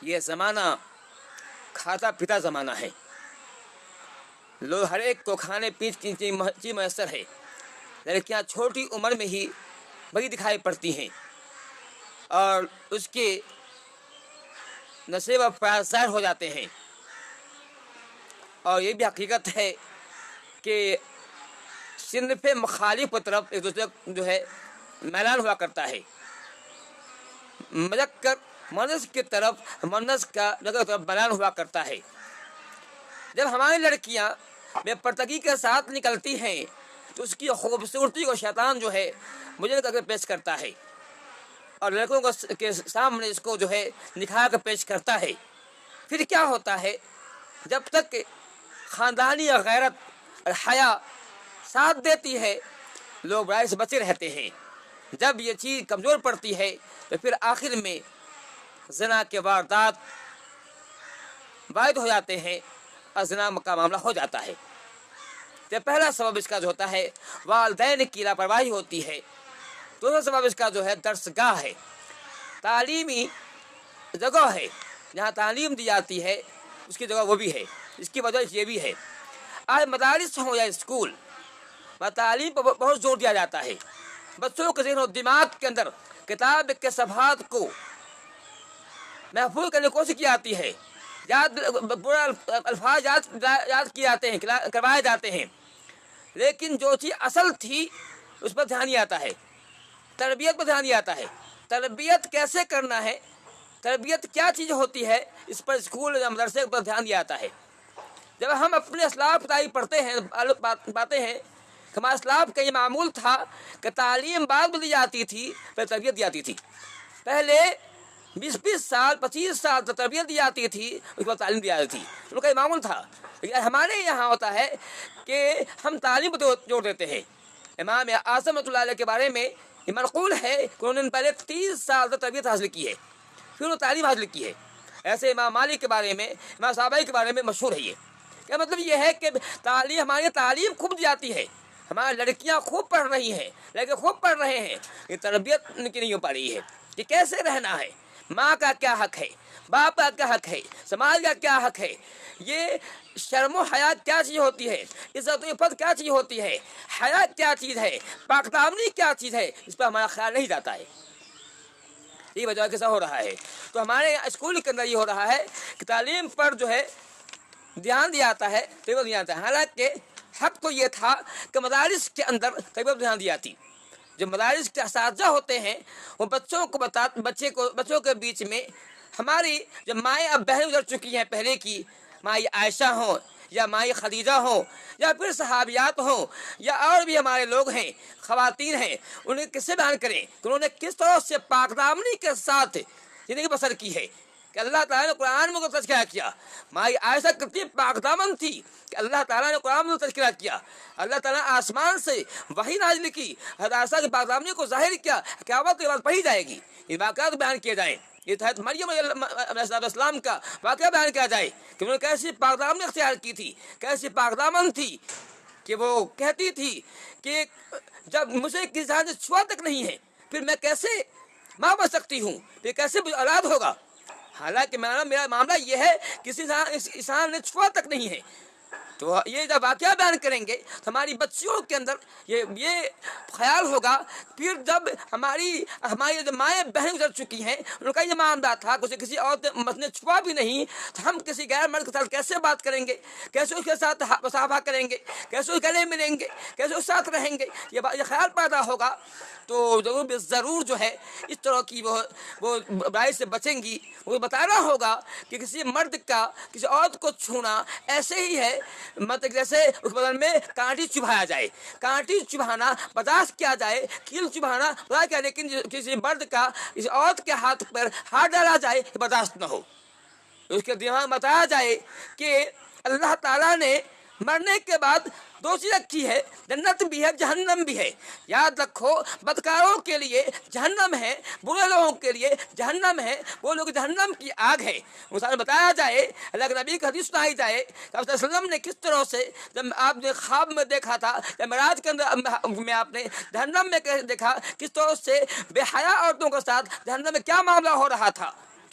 یہ زمانہ کھاتا پیتا زمانہ ہے. لوگ ہر ایک کو کھانے پینے کی چیز میسر ہے. لڑکیاں چھوٹی عمر میں ہی بڑی دکھائی پڑتی ہیں اور اس کے نشے و پائیدار ہو جاتے ہیں. اور یہ بھی حقیقت ہے کہ صنف مخالف کی طرف ایک دوسرے جو ہے میلان ہوا کرتا ہے. منس کی طرف منس کا میلان ہوا کرتا ہے. جب ہماری لڑکیاں بے پردگی کے ساتھ نکلتی ہیں تو اس کی خوبصورتی کو شیطان جو ہے مجھے کر کے پیش کرتا ہے اور لڑکوں کے سامنے اس کو جو ہے نکھار کر پیش کرتا ہے. پھر کیا ہوتا ہے؟ جب تک خاندانی غیرت اور حیا ساتھ دیتی ہے لوگ برائی سے بچے رہتے ہیں. جب یہ چیز کمزور پڑتی ہے تو پھر آخر میں زنا کے واردات وارد ہو جاتے ہیں اور زنا کا معاملہ ہو جاتا ہے. تو پہلا سبب اس کا جو ہوتا ہے والدین کی لاپرواہی ہوتی ہے. دوسرا سبب اس کا جو ہے درسگاہ ہے، تعلیمی جگہ ہے جہاں تعلیم دی جاتی ہے اس کی جگہ وہ بھی ہے. اس کی وجہ یہ بھی ہے آج مدارس ہوں یا اسکول تعلیم پر بہت زور دیا جاتا ہے. بچوں کے ذہن و دماغ کے اندر کتاب کے صفحات کو محفوظ کرنے کی کوشش کی جاتی ہے. الفاظ یاد کیے جاتے ہیں، کروائے جاتے ہیں، لیکن جو چیز اصل تھی اس پر دھیان نہیں آتا ہے. تربیت پر دھیان نہیں آتا ہے. تربیت کیسے کرنا ہے، تربیت کیا چیز ہوتی ہے، اس پر اسکول یا مدرسے پر دھیان دیا جاتا ہے. جب ہم اپنے اسلاف کی تاریخ پڑھتے ہیں پاتے ہیں کہ ہمارے اسلاف کا یہ معمول تھا کہ تعلیم بعد میں دی جاتی تھی پھر تربیت دی جاتی تھی. پہلے 20 سال 25 سال تک تربیت دی جاتی تھی، اس کے بعد تعلیم دی جاتی تھی. ان کا یہ معمول تھا. ہمارے یہاں ہوتا ہے کہ ہم تعلیم پر جوڑ دیتے ہیں. امام اعظم رحمۃ اللہ علیہ کے بارے میں یہ منقول ہے کہ انہوں نے پہلے 30 سال تک تربیت حاصل کی ہے پھر انہوں نے تعلیم حاصل کی ہے. ایسے امام مالک کے بارے میں، امام صحابہ کے بارے میں مشہور ہے. یہ کیا مطلب یہ ہے کہ تعلیم ہماری تعلیم خوب دی جاتی ہے، ہماری لڑکیاں خوب پڑھ رہی ہیں، لڑکے خوب پڑھ رہے ہیں، یہ تربیت ان کی نہیں ہو پا رہی ہے کہ کیسے رہنا ہے، ماں کا کیا حق ہے، باپ کا کیا حق ہے، سماج کا کیا حق ہے، یہ شرم و حیا کیا چیز ہوتی ہے، عزت و عفت کیا چیز ہوتی ہے، حیا کیا چیز ہے، پاک دامنی کیا چیز ہے، اس پہ ہمارا خیال نہیں جاتا ہے. یہ وجہ کیسا ہو رہا ہے؟ تو ہمارے اسکول کے اندر یہ ہو رہا ہے کہ تعلیم پر جو ہے دھیان دیا جاتا ہے، تربیت دیا جاتا ہے. حالانکہ حق تو یہ تھا کہ مدارس کے اندر تربیت دھیان دی جاتی. جو مدارس کے اساتذہ ہوتے ہیں وہ بچوں کے بیچ میں ہماری جو مائیں اب بہن گزر چکی ہیں پہلے کی، مائی عائشہ ہوں یا مائی خدیجہ ہوں یا پھر صحابیات ہوں یا اور بھی ہمارے لوگ ہیں، خواتین ہیں، انہیں کس سے بیان کریں کہ انہوں نے کس طرح سے پاک دامنی کے ساتھ زندگی بسر کی ہے. کہ اللہ تعالیٰ نے قرآن میں تذکرہ کیا، مائی عائشہ کتنی پاک دامن تھی کہ اللہ تعالیٰ نے قرآن میں تذکرہ کیا. اللہ تعالیٰ نے آسمان سے وحی نازل کی، حضرت عائشہ کی پاک دامنی کو ظاہر کیا. قیامت کے بعد پڑھی جائے گی، یہ واقعات بیان کیے جائیں. یہ حضرت مریم علیہ السلام کا واقعہ بیان کیا جائے کہ انہوں نے کیسی پاک دامنی اختیار کی تھی، کیسی پاک دامن تھی کہ وہ کہتی تھی کہ جب مجھے کسی جان سے چھوا تک نہیں ہے پھر میں کیسے ماں بن سکتی ہوں، پھر کیسے مجھے اولاد ہوگا. حالانکہ میرا معاملہ یہ ہے کسی انسان نے چھوا تک نہیں ہے. تو یہ جب واقعہ بیان کریں گے تو ہماری بچیوں کے اندر یہ خیال ہوگا. پھر جب ہماری جو مائیں بہن گزر چکی ہیں ان کا یہ معاملہ تھا کسی اور نے چھوا بھی نہیں تو ہم کسی غیر مرد کے ساتھ کیسے بات کریں گے، کیسے اس کے ساتھ مصافحہ کریں گے، کیسے اس گلے ملیں گے، کیسے اس ساتھ رہیں گے، یہ خیال پیدا ہوگا. تو ضرور جو ہے اس طرح کی وہ برائی سے بچیں گی. وہ بتانا ہوگا کہ کسی مرد کا کسی عورت کو چھونا ایسے ہی ہے مطلب جیسے اس بدن میں کانٹی چبھایا جائے. کانٹی چبھانا برداشت کیا جائے، کیل چبھانا برداشت کیا، لیکن کسی مرد کا کسی عورت کے ہاتھ پر ہاتھ ڈالا جائے برداشت نہ ہو. اس کے دماغ میں بتایا جائے کہ اللہ تعالیٰ نے مرنے کے بعد 2 چیز رکھی ہے، جنت بھی ہے جہنم بھی ہے. یاد رکھو بدکاروں کے لیے جہنم ہے، برے لوگوں کے لیے جہنم ہے، وہ لوگ جہنم کی آگ ہے. مثال بتایا جائے، اللہ کے نبی کی حدیث سنائی جائے کہ آپ وسلم نے کس طرح سے جب آپ نے خواب میں دیکھا تھا یا معراج کے اندر میں آپ نے جہنم میں دیکھا کس طرح سے بے حیا عورتوں کے ساتھ جہنم میں کیا معاملہ ہو رہا تھا.